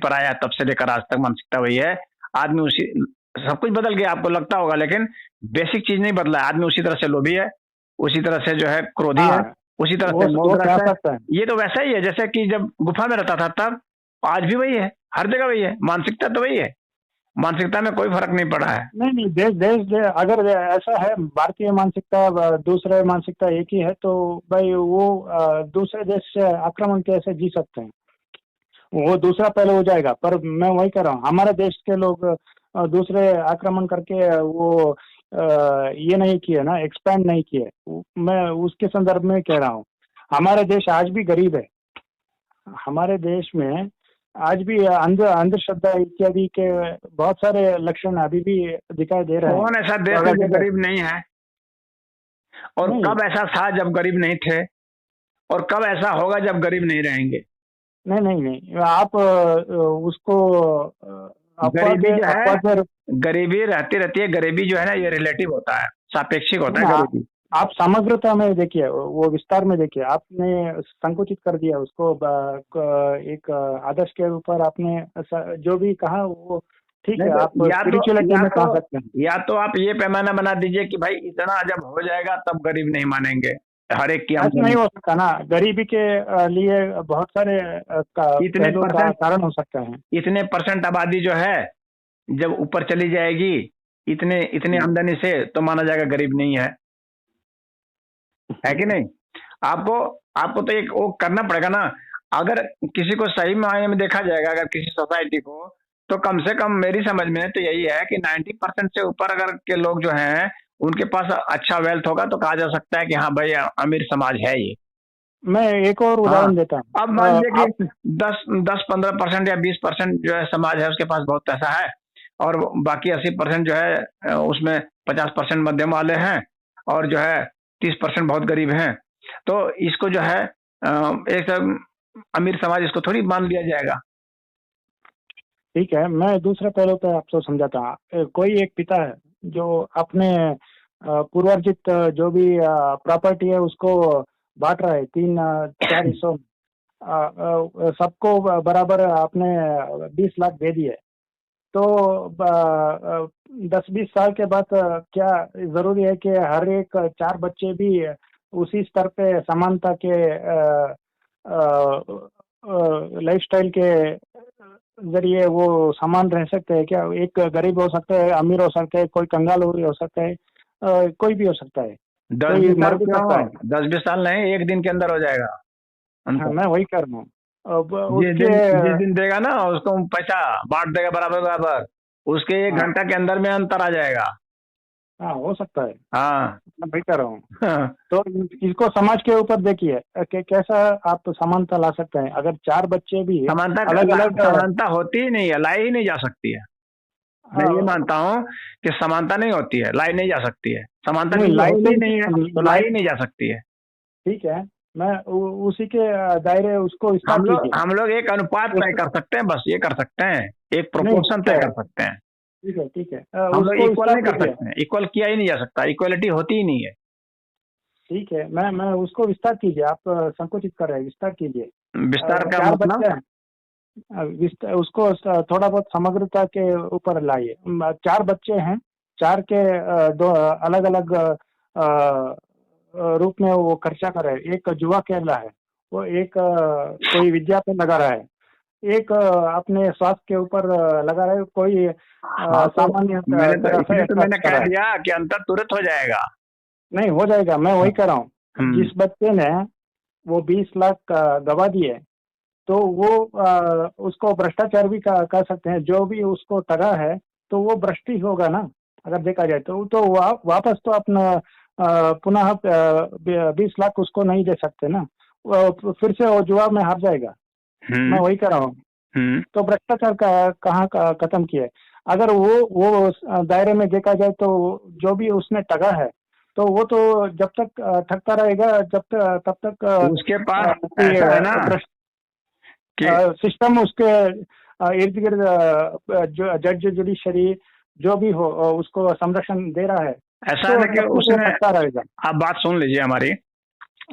पर आया तब से लेकर आज तक मानसिकता वही है। आदमी उसी सब कुछ बदल गया आपको लगता होगा, लेकिन बेसिक चीज नहीं बदला है। आदमी उसी तरह से लोभी है, उसी तरह से जो है क्रोधी है, हाँ, उसी तरह से वो क्या मोहग्रस्त है। सकता है। ये तो वैसा ही है जैसे कि जब गुफा में रहता था तब, आज भी वही है, हर जगह वही है, मानसिकता तो वही है, मानसिकता में कोई फर्क नहीं पड़ा है। नहीं नहीं, अगर ऐसा है, भारतीय मानसिकता दूसरे मानसिकता एक ही है, तो भाई वो दूसरे देश से आक्रमण कैसे जी सकते हैं, वो दूसरा पहले हो जाएगा। पर मैं वही कह रहा हूँ, हमारे देश के लोग दूसरे आक्रमण करके वो ये नहीं किए ना, एक्सपैंड नहीं किए। मैं उसके संदर्भ में कह रहा हूँ, हमारे देश आज भी गरीब है। हमारे देश में आज भी अंधश्रद्धा इत्यादि के बहुत सारे लक्षण अभी भी दिखाई दे रहे हैं। कौन ऐसा तो देश है अगर जो देखो, गरीब नहीं है? और नहीं कब ऐसा था जब गरीब नहीं थे? और कब ऐसा होगा जब गरीब नहीं रहेंगे? नहीं नहीं नहीं, आप उसको गरीबी जो है, अपवाद में गरीबी रहती रहती है। गरीबी जो है ना, ये रिलेटिव होता है, सापेक्षिक होता है ना, गरीबी। आप समग्रता में देखिए, वो विस्तार में देखिए। आपने संकुचित कर दिया उसको, एक आदर्श के ऊपर आपने जो भी कहा वो ठीक नहीं है, तो आप या तो स्पिरिचुअलिटी या में तो कह सकते हैं। या तो आप ये पैमाना बना दीजिए कि भाई इतना जब हो जाएगा तब गरीब नहीं मानेंगे, हर एक की ऐसा नहीं आमदनी। हो सकता ना, गरीबी के लिए बहुत सारे इतने पहलू का परसेंट, कारण हो सकते हैं। इतने परसेंट आबादी जो है जब ऊपर चली जाएगी इतने इतने हम्म, आमदनी से, तो माना जाएगा गरीब नहीं है कि नहीं? आपको आपको तो एक वो करना पड़ेगा ना। अगर किसी को सही मायने में देखा जाएगा, अगर किसी सोसाइटी को, तो कम से कम मेरी समझ में तो यही है कि 90% से ऊपर अगर के लोग जो हैं उनके पास अच्छा वेल्थ होगा, तो कहा जा सकता है कि हाँ भाई अमीर समाज है ये। मैं एक और हाँ, उदाहरण देता हूँ। अब मान लीजिए आप कि 10-15% या 20% जो है समाज है उसके पास बहुत पैसा है, और बाकी 80% जो है उसमें 50% मध्यम वाले हैं, और जो है 30% बहुत गरीब हैं। तो इसको जो है एक अमीर समाज इसको थोड़ी मान लिया जाएगा। ठीक है, मैं दूसरे पहलू पे आपको समझाता हूँ। कोई एक पिता है जो अपने पूर्वार्जित जो भी प्रॉपर्टी है उसको बांट रहा है तीन चार हिस्सों में। सबको बराबर आपने 20 लाख दे दिए। तो 10-20 साल के बाद क्या जरूरी है कि हर एक चार बच्चे भी उसी स्तर पे समानता के लाइफस्टाइल के जरिए वो समान रह सकते हैं क्या? एक गरीब हो सकता है, अमीर हो सकता है, कोई कंगाल हो सकता है, कोई भी हो सकता है, दस कोई बीस मर साल भी क्यों? सकता है। 10-20 साल नहीं, एक दिन के अंदर हो जाएगा हाँ, अंतर। मैं वही कर रहा हूँ। अब उसके जिस दिन देगा ना उसको पैसा बांट देगा बराबर बराबर, उसके एक हाँ घंटा के अंदर में अंतर आ जाएगा। हाँ, हो सकता है, हाँ। मैं वही कर रहा हूँ। तो इसको समाज के ऊपर देखिए कैसा आप समानता ला सकते हैं अगर चार बच्चे भी अलग अलग। समानता होती ही नहीं है, लाई ही नहीं जा सकती है। मैं ये मानता हूँ कि समानता नहीं होती है, लाई नहीं जा सकती है। समानता नहीं, क्योंकि लाइन होती ही नहीं है, तो लाई ही नहीं जा सकती है। ठीक है, मैं उसी के दायरे उसको विस्तार कीजिए। हम लोग एक अनुपात उस तय कर सकते हैं, बस ये कर सकते हैं। एक नहीं, प्रोपोर्शन ठीक तय है, कर सकते हैं। ठीक है, ठीक है, हम लोग उसको इक्वल विस्तार नहीं कर कीजिए। सकते हैं, इक्वल किया ही नहीं जा सकता, इक्वलिटी होती ही नहीं है। ठीक है, मैं उसको विस्तार कीजिए। आप संकुचित कर रहे हैं, विस्तार कीजिए। विस्तार का चार मतलब? बच्चे हैं, उसको थोड़ा बहुत समग्रता के ऊपर लाइए। चार बच्चे हैं, चार के दो अलग अलग रूप में वो खर्चा कर रहे हैं। एक जुआ खेल रहा है, वो एक कोई विद्या पे लगा रहा है, एक अपने स्वास्थ्य के ऊपर लगा रहा है, कोई हाँ, तो सामान्य मैंने तो तरह इसलिए से तो मैंने खर्च कर कह रहा है। दिया कि अंतर तुरंत हो जाएगा। नहीं, हो जाएगा, मैं वही कर रहा हूँ। हम्म। जिस बच्चे ने वो 20 लाख गवा दिए, तो वो उसको भ्रष्टाचार भी कह सकते हैं। जो भी उसको ठगा है तो वो भ्रष्ट ही होगा ना, अगर देखा जाए तो वापस तो अपना पुनः 20 लाख उसको नहीं दे सकते ना। फिर से वो जुआ में हार जाएगा। मैं हम्म। वही कर रहा हूँ। हम्म। तो भ्रष्टाचार का कहाँ का खत्म किया है? अगर वो दायरे में देखा जाए तो जो भी उसने ठगा है, तो वो तो जब तक ठगता रहेगा, तब तक उसके पास ऐसा है ना भ्रष्ट कि सिस्टम उसके इर्द गिर्द जो जज जुडिशरी जो भी हो उसको संरक्षण दे रहा है, ऐसा है तो ना कि तब तक वो उसने, ठगता रहेगा। आप बात सुन लीजिए हमारी।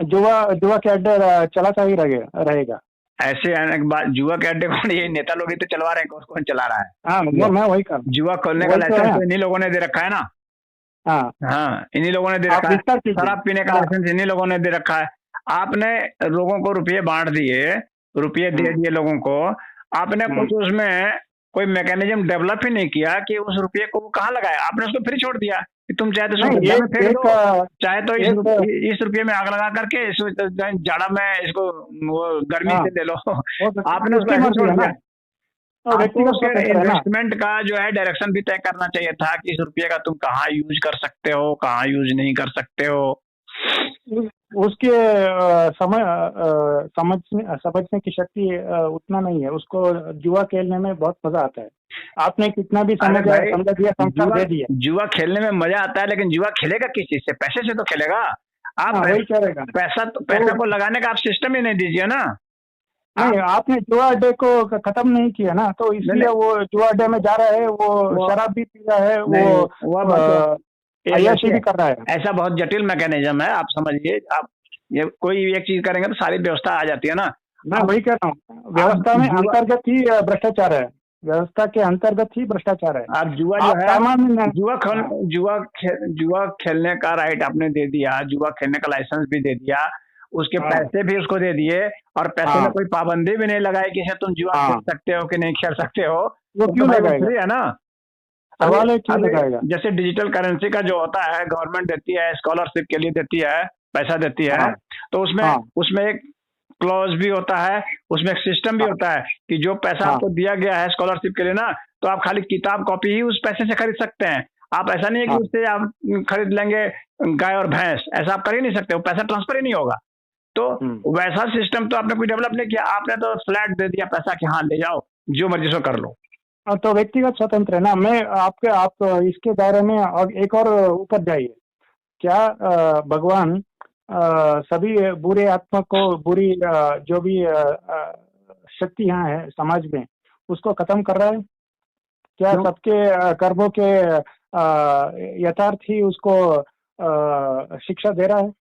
जुआ जुआ के अड्डे चलाता ही रहेगा रहेगा। ऐसे आने के बाद जुआ के अड्डे कौन, ये नेता लोग ही तो चलवा रहे हैं, कौन चला रहा है? हाँ, मैं वही कर जुआ खोलने का वही तो लाइसेंस है। तो इन्हीं लोगों ने दे रखा है ना। हाँ, हाँ, इन्हीं लोगों ने दे आप रखा है। विस्तार कीजिए। शराब पीने का हाँ, लाइसेंस इन्हीं लोगों ने दे रखा है। आपने लोगों को रुपये बांट दिए, रुपये दे दिए लोगों को, आपने कुछ उसमें कोई मैकेनिज्म डेवलप ही नहीं किया कि उस रुपये को वो कहाँ लगाया। आपने उसको फ्री छोड़ दिया कि तुम चाहे तो इसको नहीं, गड्ढा में फेंक दो, चाहे तो एक इस रुपये में आग लगा करके इस जाड़ा में इसको वो गर्मी हाँ, से ले लो। आपने उसको उसकी ऐसे मर्जी छोड़ है ना, दिया। तो व्यक्तिगत आपको फिर स्वतंत्र है ना। इन्वेस्टमेंट का जो है डायरेक्शन भी तय करना चाहिए था कि इस रुपये का तुम कहाँ यूज कर सकते हो, कहाँ यूज नहीं कर सकते हो। उसके समझने की शक्ति उतना नहीं है, उसको जुआ खेलने में बहुत मजा आता है। आपने कितना भी अरे भाई, समझ दिया, संस्कार दे दिया। जुआ खेलने में मजा आता है, लेकिन जुआ खेलेगा किस चीज से? पैसे से तो खेलेगा। आप हाँ, वही करेगा। पैसा को लगाने का आप सिस्टम ही नहीं दीजिए ना। नहीं, आपने जुआ अड्डे को खत्म नहीं किया ना, तो इसलिए वो जुआ अड्डे में जा रहा है, वो शराब भी पी रहा है, वो अय्याशी भी कर रहा है। ऐसा बहुत जटिल मैकेनिज्म है, आप समझिए। आप ये कोई एक चीज करेंगे तो सारी व्यवस्था आ जाती है ना। मैं वही कह रहा हूँ, व्यवस्था में अंतर्गत ही भ्रष्टाचार है, व्यवस्था के अंतर्गत ही भ्रष्टाचार है। आप जुआ जो है, जुआ खेलने का राइट आपने दे दिया, जुआ खेलने का लाइसेंस भी दे दिया, उसके पैसे भी उसको दे दिए, और पैसे में कोई पाबंदी भी नहीं लगाई कि तुम जुआ खेल सकते हो कि नहीं खेल सकते हो। वो क्यों लगाएगा? है ना, सवाल है क्यों लगाएगा? जैसे डिजिटल करेंसी का जो होता है, गवर्नमेंट देती है, स्कॉलरशिप के लिए देती है, पैसा देती है, तो उसमें एक क्लॉज भी होता है, उसमें एक सिस्टम भी होता है कि जो पैसा आपको दिया गया है स्कॉलरशिप के लिए ना, तो आप खाली किताब कॉपी ही उस पैसे से खरीद सकते हैं। आप ऐसा नहीं है कि उससे आप खरीद लेंगे गाय और भैंस, ऐसा आप कर ही नहीं सकते, वो पैसा ट्रांसफर ही नहीं होगा। तो वैसा सिस्टम तो आपने कोई डेवलप नहीं किया, आपने तो फ्लैट दे दिया पैसा कि हाँ ले जाओ, जो मर्जी से कर लो। तो व्यक्तिगत स्वतंत्र है ना। मैं आप इसके दायरे में एक और ऊपर जाइए। क्या भगवान सभी बुरे आत्मा को, बुरी जो भी शक्तियां हैं समाज में, उसको खत्म कर रहा है? क्या सबके कर्मों के यथार्थ ही उसको शिक्षा दे रहा है?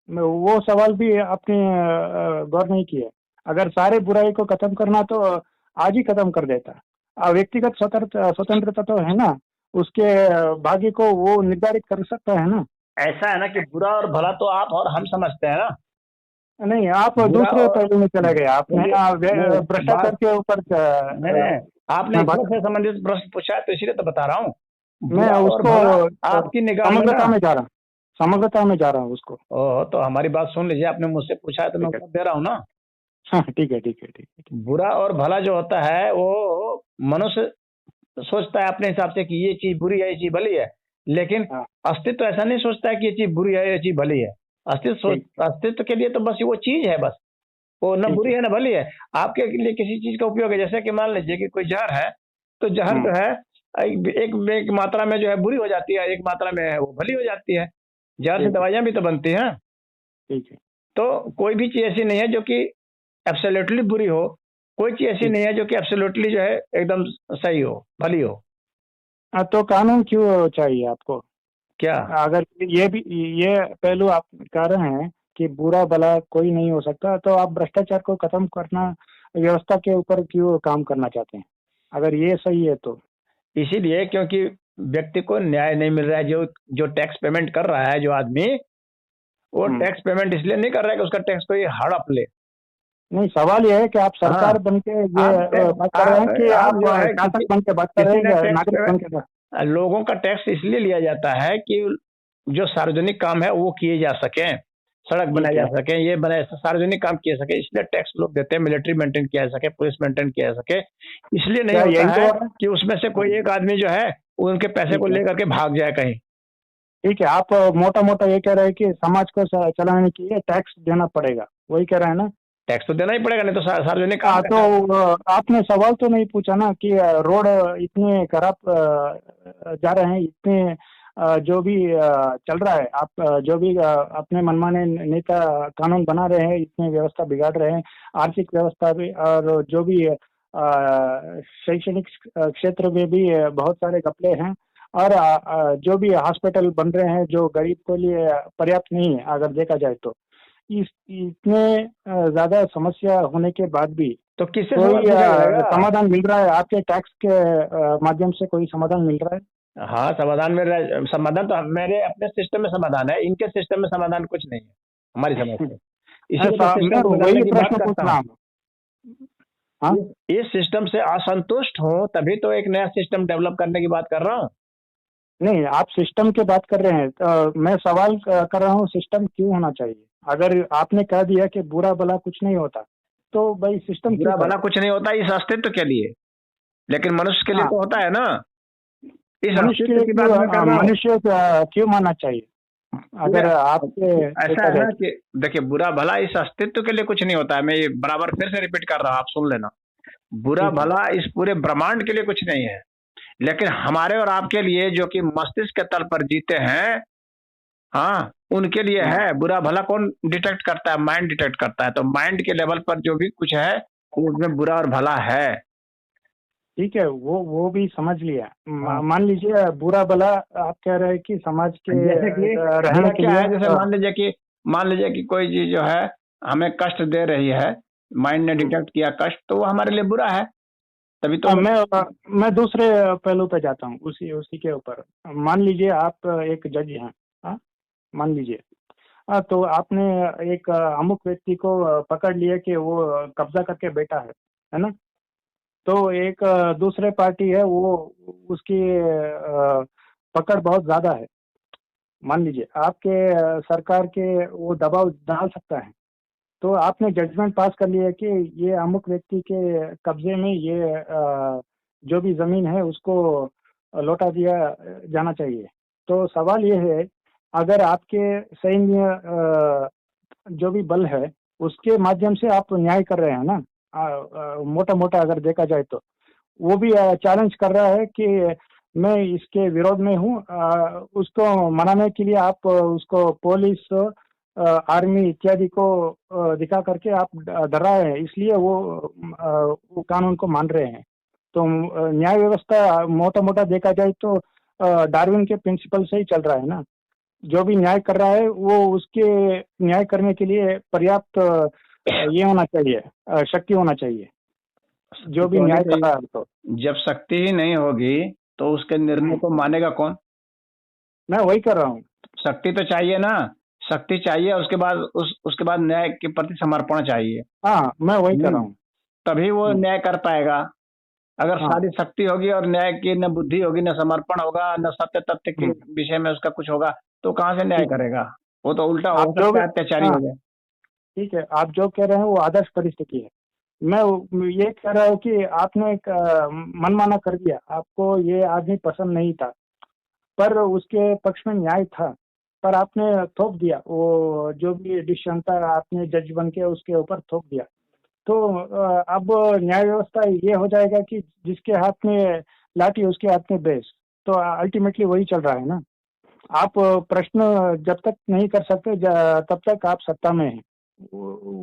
वो सवाल भी आपने गौर नहीं किया। अगर सारे बुराई को खत्म करना तो आज ही खत्म कर देता। व्यक्तिगत स्वतंत्रता तो है ना, उसके भाग्य को वो निर्धारित कर सकता है ना। ऐसा है ना कि बुरा और भला तो आप और हम समझते हैं ना। नहीं, आप दूसरे पहलू में चले गए। आपने भ्रष्टाचार के ऊपर आपने इससे संबंधित प्रश्न पूछा, तो इसीलिए तो बता रहा हूँ। मैं उसको आपकी निगाह समग्रता में जा रहा हूँ उसको। तो हमारी बात सुन लीजिए, आपने मुझसे पूछा है तो मैं उत्तर दे रहा हूँ ना। हाँ, ठीक है। बुरा और भला जो होता है, वो मनुष्य सोचता है अपने हिसाब से कि ये चीज बुरी है, ये चीज भली है, लेकिन अस्तित्व ऐसा नहीं सोचता है कि ये चीज बुरी है, ये चीज भली है। अस्तित्व के लिए तो बस वो चीज है, बस वो न बुरी है न भली है। आपके लिए किसी चीज का उपयोग है, जैसे कि मान लीजिए कि कोई जहर है, तो जहर जो है एक मात्रा में जो है बुरी हो जाती है, एक मात्रा में है वो भली हो जाती है। जहर से दवाइयां भी तो बनती हैं। ठीक है। तो कोई भी चीज ऐसी नहीं है जो कि एब्सोल्युटली बुरी हो, कोई चीज ऐसी नहीं है जो कि एब्सोल्युटली जो है एकदम सही हो, भली हो। तो कानून क्यों चाहिए आपको? क्या अगर ये पहलू आप कह रहे हैं कि बुरा भला कोई नहीं हो सकता, तो आप भ्रष्टाचार को खत्म करना, व्यवस्था के ऊपर क्यों काम करना चाहते हैं, अगर ये सही है तो? इसीलिए क्योंकि व्यक्ति को न्याय नहीं मिल रहा है। जो टैक्स पेमेंट कर रहा है जो आदमी, वो टैक्स पेमेंट इसलिए नहीं कर रहा है कि उसका टैक्स कोई हड़प ले। नहीं, सवाल ये है कि आप सरकार बनके ये बात कर रहे हैं कि आप शासक बनके बात कर रहे हैं, नागरिक बनके? लोगों का टैक्स इसलिए लिया जाता है कि जो सार्वजनिक काम है वो किए जा सके, सड़क बनाए जा सके, ये बनाए, सार्वजनिक काम किए सके, इसलिए टैक्स लोग देते हैं। मिलिट्री मेंटेन किया जा सके, पुलिस मेंटेन किया जा सके, इसलिए नहीं होता है कि उसमें से कोई एक आदमी जो है उनके पैसे को लेकर के भाग जाए कहीं। ठीक है, आप मोटा ये कह रहे हैं कि समाज को चलाने के लिए टैक्स देना पड़ेगा, वही कह रहे हैं ना? टैक्स तो देना ही पड़ेगा, नहीं तो सार्वजनिक काम। तो आपने सवाल तो नहीं पूछा ना कि रोड इतने खराब जा रहे हैं, इतने जो भी चल रहा है, आप जो भी अपने मनमाने नेता कानून बना रहे हैं, इतने व्यवस्था बिगाड़ रहे हैं, आर्थिक व्यवस्था भी, और जो भी शैक्षणिक क्षेत्र में भी बहुत सारे घपले हैं, और जो भी हॉस्पिटल बन रहे हैं जो गरीब के लिए पर्याप्त नहीं है अगर देखा जाए तो। इस इतने ज्यादा समस्या होने के बाद भी तो किससे कोई समस्या रहेगा? समाधान मिल रहा है? आपके टैक्स के माध्यम से कोई समाधान मिल रहा है? हाँ, समाधान मेरा समाधान तो मेरे अपने सिस्टम में समाधान है, इनके सिस्टम में समाधान कुछ नहीं है हमारी समझ से। इसीलिए तो मैं सिस्टम को बदलने वही की बात प्रश्न पूछ करता रहा हूँ। हूँ। हाँ, इस सिस्टम से असंतुष्ट हूँ तभी तो एक नया सिस्टम डेवलप करने की बात कर रहा हूँ। नहीं, आप सिस्टम की बात कर रहे हैं, तो मैं सवाल कर रहा हूँ सिस्टम क्यों होना चाहिए? अगर आपने कह दिया कि बुरा भला कुछ नहीं होता, तो भाई सिस्टम क्यों बुरा भला करें? कुछ नहीं होता इस अस्तित्व के लिए, लेकिन मनुष्य के लिए हाँ, तो होता है ना। इस मनुष्य के अस्तित्व लिए की बात क्यों मैं कर रहा हूँ। मनुष्य क्यों मानना चाहिए? पूरे अगर आपके ऐसा देखा है जाए ना तो। कि देखिए, बुरा भला इस अस्तित्व के लिए कुछ नहीं होता है। मैं ये बराबर फिर से रिपीट कर रहा हूँ, आप सुन लेना। बुरा ठीक है। भला इस पूरे ब्रह्मांड के लिए कुछ नहीं है, लेकिन हमारे और आपके लिए जो कि मस्तिष्क के तल पर जीते हैं, हाँ, उनके लिए हाँ, है। बुरा भला कौन डिटेक्ट करता है? माइंड डिटेक्ट करता है। तो माइंड के लेवल पर जो भी कुछ है, उसमें बुरा और भला है। ठीक है, वो भी समझ लिया। हाँ, मान लीजिए बुरा भला आप कह रहे हैं कि समाज के जैसे कि रहने बुरा के क्या लिए है, जैसे मान लीजिए कि कोई चीज जो है हमें कष्ट दे रही है, माइंड ने डिटेक्ट किया कष्ट, तो वो हमारे लिए बुरा है। तभी तो मैं दूसरे पहलू पे जाता हूँ, उसी उसी के ऊपर। मान लीजिए आप एक जज हैं। हाँ, मान लीजिए। तो आपने एक अमुक व्यक्ति को पकड़ लिया कि वो कब्जा करके बैठा है ना? तो एक दूसरे पार्टी है, वो उसकी पकड़ बहुत ज्यादा है। मान लीजिए आपके सरकार के वो दबाव डाल सकता है। तो आपने जजमेंट पास कर लिया कि ये अमुक व्यक्ति के कब्जे में ये जो भी जमीन है उसको लौटा दिया जाना चाहिए। तो सवाल ये है, अगर आपके सैन्य जो भी बल है उसके माध्यम से आप न्याय कर रहे हैं ना, मोटा मोटा अगर देखा जाए तो वो भी चैलेंज कर रहा है कि मैं इसके विरोध में हूँ। उसको मनाने के लिए आप उसको पुलिस, आर्मी इत्यादि को दिखा करके आप डराए हैं, इसलिए वो कानून को मान रहे हैं। तो न्याय व्यवस्था मोटा मोटा देखा जाए तो डार्विन के प्रिंसिपल से ही चल रहा है ना। जो भी न्याय कर रहा है वो उसके न्याय करने के लिए पर्याप्त ये होना चाहिए, शक्ति होना चाहिए, जो भी तो होनी न्याय कर चाहिए। रहा है। तो जब शक्ति ही नहीं होगी तो उसके निर्णय को मानेगा कौन? मैं वही कर रहा हूँ। शक्ति तो चाहिए ना। शक्ति चाहिए, उसके बाद उसके बाद न्याय के प्रति समर्पण चाहिए। हाँ, मैं वही कर रहा हम्म, हूँ। तभी वो न्याय कर पाएगा। अगर हाँ। सारी शक्ति होगी और न्याय की न बुद्धि होगी, न समर्पण होगा, न सत्य तथ्य के हम्म, विषय में उसका कुछ होगा, तो कहाँ से न्याय ठीक है। करेगा? वो तो उल्टा हो आप जो सकता है, अत्याचारी हाँ, हो जाए। ठीक है, आप जो कह रहे हैं वो आदर्श परिस्थिति है। ये कह रहा हूँ कि आपने एक मनमाना कर दिया, आपको ये आदमी पसंद नहीं था, पर उसके पक्ष में न्याय था, पर आपने थोप दिया, वो जो भी डिसीजन था आपने जज बन के उसके ऊपर थोप दिया। तो अब न्याय व्यवस्था ये हो जाएगा कि जिसके हाथ में लाठी उसके हाथ में बेस। तो अल्टीमेटली वही चल रहा है ना। आप प्रश्न जब तक नहीं कर सकते तब तक आप सत्ता में हैं।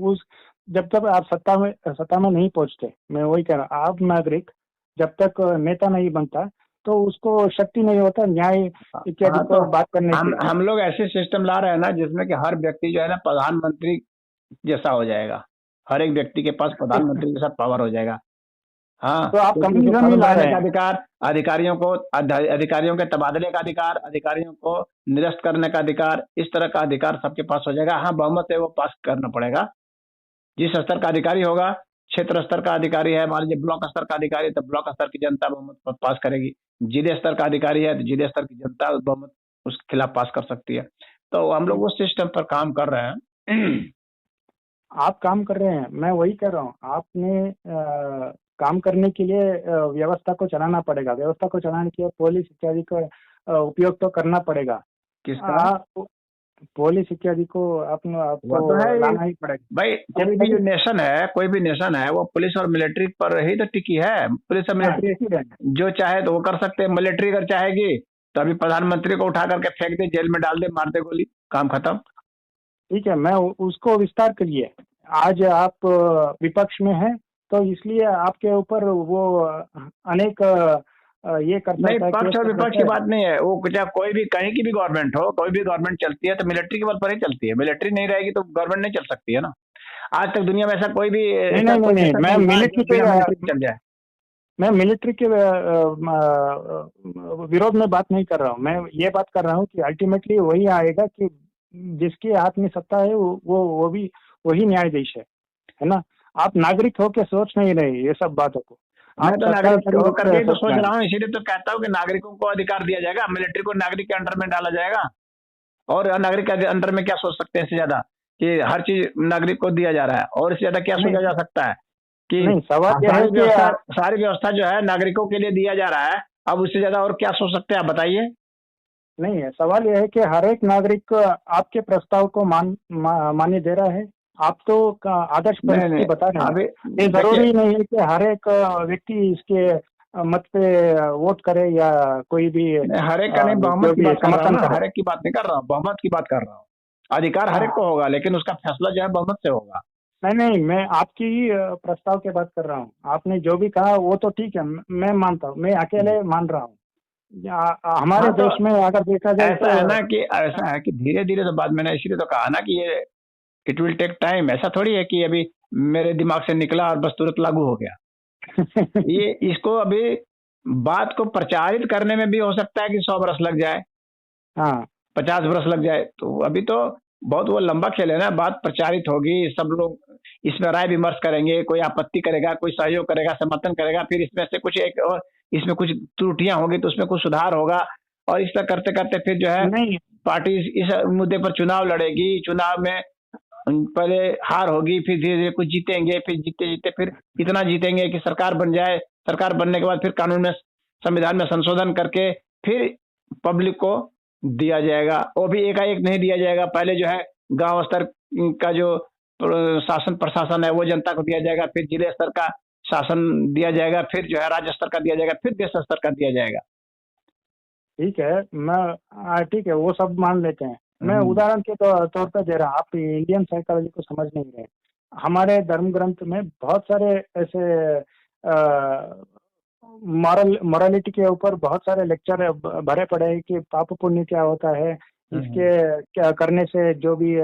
उस जब तक आप सत्ता में नहीं पहुंचते, मैं वही कह रहा हूँ, आप नागरिक जब तक नेता नहीं बनता तो उसको शक्ति नहीं होता न्याय इत्यादि हाँ, तो को बात करने की। हम लोग ऐसे सिस्टम ला रहे हैं ना जिसमें कि हर व्यक्ति जो है ना प्रधानमंत्री जैसा हो जाएगा। हर एक व्यक्ति के पास प्रधानमंत्री जैसा पावर हो जाएगा। हाँ, तो आप बेटी को कम्युनिज्म ही कब्ज ला बनाने रहे का हैं। अधिकार, अधिकारियों के तबादले का अधिकार, अधिकारियों को निरस्त करने का अधिकार, इस तरह का अधिकार सबके पास हो जाएगा। हाँ, बहुमत से वो पास करना पड़ेगा। जिस स्तर का अधिकारी होगा, क्षेत्र स्तर का अधिकारी है, मान लीजिए ब्लॉक स्तर का अधिकारी है, तो ब्लॉक स्तर की जनता बहुमत पास करेगी। जिले स्तर का अधिकारी है तो जिले स्तर की जनता बहुमत उसके खिलाफ पास कर सकती है। तो हम लोग उस सिस्टम पर काम कर रहे हैं। आप काम कर रहे हैं, मैं वही कह रहा हूँ। आपने काम करने के लिए व्यवस्था को चलाना पड़ेगा, व्यवस्था को चलाने के लिए पुलिस इत्यादि का उपयोग तो करना पड़ेगा। किसका? आप पुलिस इत्यादि को वो तो है आपको ही लाना ही पड़ेगा। भाई। जब तक कोई भी नेशन है वो पुलिस और मिलिट्री पर ही तो टिकी है। पुलिस और हाँ, मिलिट्री ठीक है। जो चाहे तो वो कर सकते हैं। मिलिट्री अगर चाहेगी तो अभी प्रधानमंत्री को उठा करके फेंक दे, जेल में डाल दे, मार दे गोली, काम खत्म। ठीक है, मैं उसको विस्तार करिए। आज आप विपक्ष में हैं, तो इसलिए आपके ऊपर वो अनेक ये करता नहीं, था, पक्ष केस और कर विपक्ष देता की है। बात नहीं है, वो चाहे कोई भी कहीं की भी गवर्नमेंट हो, कोई भी गवर्नमेंट चलती है तो मिलिट्री के बल पर ही चलती है। मिलिट्री नहीं रहेगी तो गवर्नमेंट नहीं चल सकती है ना। आज तक दुनिया में ऐसा कोई भी नहीं ऐसा नहीं नहीं कोई नहीं, देश मैं नहीं हुआ मिलिट्री जो के बिना मिलिट्री के चल जाए। मैं मिलिट्री के विरोध में बात नहीं कर रहा हूँ। मैं ये बात कर रहा हूँ कि अल्टीमेटली वही आएगा कि जिसके हाथ में सत्ता है वो भी वही न्यायाधीश है ना। आप नागरिक हो के सोच नहीं रहे ये सब बातों को, मैं आप तो सरकार नागरिक तरीके होकर के से ही तो सोच सोच रहे रहा हूँ, इसीलिए तो कहता हूँ कि नागरिकों को अधिकार दिया जाएगा, मिलिट्री को नागरिक के अंडर में डाला जाएगा। और नागरिक के अंडर में क्या सोच सकते हैं इससे ज्यादा कि हर चीज नागरिक को दिया जा रहा है, और इससे ज्यादा क्या हैं। सोचा नहीं जा सकता है कि नहीं, सवाल यह है सारी कि व्यवस्था, सारी व्यवस्था जो है नागरिकों के लिए दिया जा रहा है। अब उससे ज्यादा और क्या सोच सकते हैं, आप बताइए। नहीं है, सवाल यह है कि हर एक नागरिक आपके प्रस्ताव को मान्य दे रहा है। आप तो आदर्श नहीं नहीं, परिस्थिति बता रहे हैं। अभी ये देखिए, जरूरी नहीं है कि हर एक व्यक्ति इसके मत पे वोट करे या कोई भी मैं हर एक का नहीं, बहुमत जो की भी बात कर रहा हूँ समर्थन ना, करे। हर एक की बात नहीं कर रहा हूँ, बहुमत की बात कर रहा हूँ। अधिकार हर एक हाँ, को होगा, लेकिन उसका फैसला जो है बहुमत से होगा। नहीं नहीं, मैं आपकी ही प्रस्ताव की बात कर रहा हूँ। आपने जो भी कहा वो तो ठीक है, मैं मानता हूँ, मैं अकेले मान रहा हूँ। हमारे हाँ, तो देश में अगर देखा जाए ऐसा तो है ना कि ऐसा है कि धीरे धीरे तो बात, मैंने इसीलिए तो कहा ना कि ये इट विल टेक टाइम। ऐसा थोड़ी है कि अभी मेरे दिमाग से निकला और बस तुरंत लागू हो गया। ये इसको अभी बात को प्रचारित करने में भी हो सकता है कि 100 बरस लग जाए, हाँ 50 बरस लग जाए। तो अभी तो बहुत वो लंबा खेल है ना। बात प्रचारित होगी, सब लोग इसमें राय विमर्श करेंगे, कोई आपत्ति करेगा, कोई सहयोग करेगा, समर्थन करेगा, फिर इसमें से कुछ एक और इसमें कुछ त्रुटियां होगी तो उसमें कुछ सुधार होगा। और इस तरह करते करते फिर जो है नहीं पार्टी इस मुद्दे पर चुनाव लड़ेगी। चुनाव में पहले हार होगी, फिर धीरे धीरे कुछ जीतेंगे, फिर जीते जीते फिर इतना जीतेंगे कि सरकार बन जाए। सरकार बनने के बाद फिर कानून में, संविधान में संशोधन करके फिर पब्लिक को दिया जाएगा। वो भी एकाएक नहीं दिया जाएगा, पहले जो है गांव स्तर का जो शासन प्रशासन है वो जनता को दिया जाएगा, फिर जिले स्तर का शासन दिया जाएगा, फिर जो है राज्य स्तर का दिया जाएगा, फिर देश स्तर का दिया जाएगा। ठीक है, मैं ठीक है, वो सब मान लेते हैं। मैं हम्म। उदाहरण के तौर पर दे रहा हूँ, आप इंडियन साइकोलॉजी को समझ नहीं रहे। हमारे धर्म ग्रंथ में बहुत सारे ऐसे मॉरलिटी के ऊपर बहुत सारे लेक्चर भरे पड़े हैं कि पाप पुण्य क्या होता है, हम्म। इसके क्या करने से जो भी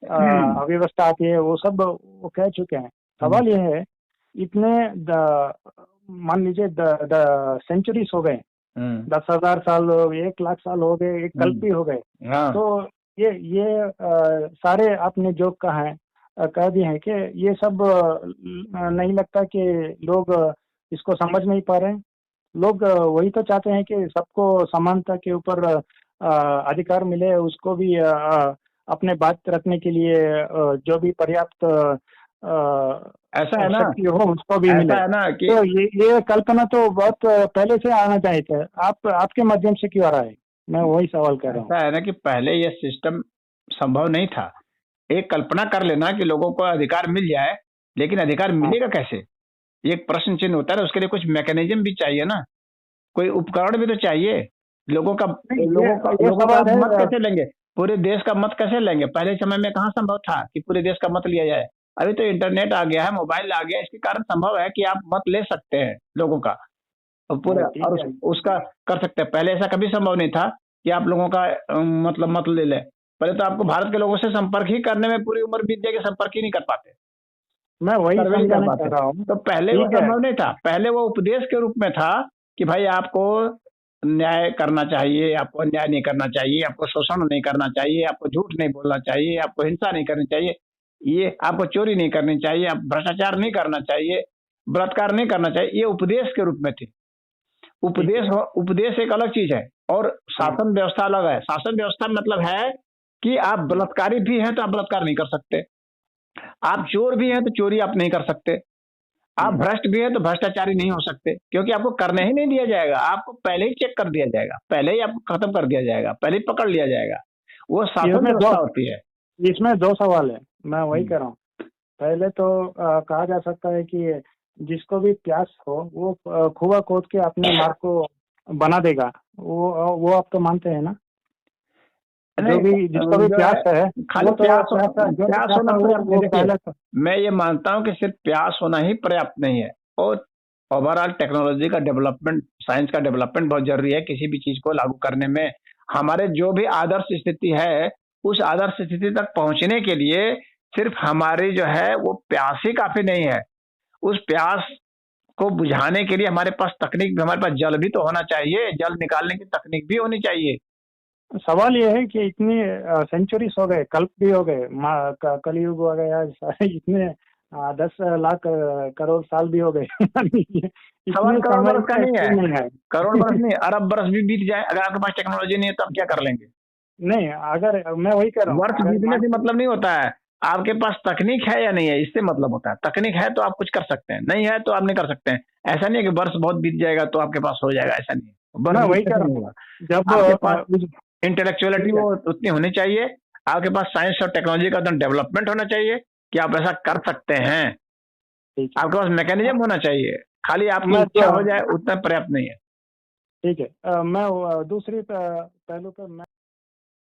अव्यवस्था आती है वो सब वो कह चुके हैं। सवाल यह है, इतने मान लीजिए सेंचुरीज हो गए, 10,000 साल हो गए, 1 लाख साल हो गए, एक कल्प भी हो गए। हाँ। तो ये सारे आपने जो कहा है कह दिए हैं कि ये सब नहीं लगता कि लोग इसको समझ नहीं पा रहे हैं। लोग वही तो चाहते हैं कि सबको समानता के ऊपर अधिकार मिले, उसको भी अपने बात रखने के लिए जो भी पर्याप्त ऐसा है ना, शक्ति हो उसको भी मिले। ऐसा है ना कि तो ये कल्पना तो बहुत पहले से आना चाहिए था, आपके माध्यम से क्यों आ रहा है? मैं वही सवाल कर रहा हूँ। ऐसा है ना कि पहले ये सिस्टम संभव नहीं था। एक कल्पना कर लेना कि लोगों को अधिकार मिल जाए, लेकिन अधिकार हाँ मिलेगा कैसे? ये एक प्रश्न चिन्ह होता है ना। उसके लिए कुछ मैकेनिज्म भी चाहिए ना, कोई उपकरण भी तो चाहिए। लोगों का नहीं, ये लोगों का सवाल मत है। कैसे लेंगे? पूरे देश का मत कैसे लेंगे? पहले समय में कहाँ संभव था कि पूरे देश का मत लिया जाए? अभी तो इंटरनेट आ गया है, मोबाइल आ गया है, इसके कारण संभव है कि आप मत ले सकते हैं लोगों का, और पूरे ठीक और है। उसका कर सकते हैं। पहले ऐसा कभी संभव नहीं था कि आप लोगों का मतलब मत ले लें। पहले तो आपको भारत के लोगों से संपर्क ही करने में पूरी उम्र बीत जाएगी, संपर्क ही नहीं कर पाते, मैं वही सर्वे नहीं कर समझाना चाह पाते। रहा हूँ। तो पहले वो ठीक है। संभव नहीं था। पहले वो उपदेश के रूप में था कि भाई आपको न्याय करना चाहिए, आपको अन्याय नहीं करना चाहिए, आपको शोषण नहीं करना चाहिए, आपको झूठ नहीं बोलना चाहिए, आपको हिंसा नहीं करनी चाहिए, ये आपको चोरी नहीं करनी चाहिए, आप भ्रष्टाचार नहीं करना चाहिए, बलात्कार नहीं करना चाहिए। ये उपदेश के रूप में थे। उपदेश एक अलग चीज है और हाँ शासन व्यवस्था अलग है। शासन व्यवस्था मतलब है कि आप बलात्कारी भी हैं तो आप बलात्कार नहीं कर सकते, आप चोर भी हैं तो चोरी आप नहीं कर सकते, आप भ्रष्ट भी हैं तो भ्रष्टाचारी नहीं हो सकते, क्योंकि आपको करने ही नहीं दिया जाएगा। आपको पहले ही चेक कर दिया जाएगा, पहले ही आपको खत्म कर दिया जाएगा, पहले ही पकड़ लिया जाएगा। वो शासन इसमें दो व्यवस्था होती है। इसमें दो सवाल है, मैं वही कह रहा हूँ। पहले तो कहा जा सकता है कि जिसको भी प्यास हो वो कुआं खोद के अपने मार्ग को बना देगा। वो आप तो मानते हैं ना? जो भी नहीं, जिसको भी जो प्यास है खाली वो तो प्यास जो भी प्यास प्यास होना है पर्याप्त नहीं। वो देखिए, पहले तो मैं ये मानता हूं कि सिर्फ प्यास होना ही पर्याप्त नहीं है, और ओवरऑल टेक्नोलॉजी का डेवलपमेंट, साइंस का डेवलपमेंट बहुत जरूरी है किसी भी चीज को लागू करने में। हमारे जो भी आदर्श स्थिति है, उस आदर्श स्थिति तक पहुंचने के लिए सिर्फ हमारी जो है वो प्यास ही काफी नहीं है। उस प्यास को बुझाने के लिए हमारे पास तकनीक भी, हमारे पास जल भी तो होना चाहिए, जल निकालने की तकनीक भी होनी चाहिए। सवाल ये है कि इतनी सेंचुरीज हो गए, कल्प भी हो गए, कलयुग हो गया, इतने 10 लाख करोड़ साल भी हो गए। सवाल इतने करोड़ समय बरस का नहीं नहीं है, है। करोड़ बरस नहीं, अरब बरस भी बीत जाए, अगर आपके पास टेक्नोलॉजी नहीं है तो आप क्या कर लेंगे? नहीं, अगर मैं वही कह रहा हूँ, वर्ष अगर बीतने मान से मतलब नहीं होता है, आपके पास तकनीक है या नहीं है, इससे मतलब होता है। तकनीक है तो आप कुछ कर सकते हैं, नहीं है तो आप नहीं कर सकते हैं। ऐसा नहीं है कि वर्ष बहुत बीत जाएगा तो आपके पास हो जाएगा, ऐसा नहीं है। मैं वर्ष वही बीतने कह से रहा नहीं हूँ, होगा। जब आपके पास ठीक इंटेलेक्चुअलिटी है, वो उतनी होनी चाहिए, आपके पास साइंस और टेक्नोलॉजी का डेवलपमेंट होना चाहिए कि आप ऐसा कर सकते हैं। ठीक है। आपके पास मैकेनिज्म होना चाहिए, खाली आपकी मैं इच्छा तो हो जाए उतना पर्याप्त नहीं है। ठीक है, मैं दूसरी पहलू पर मैं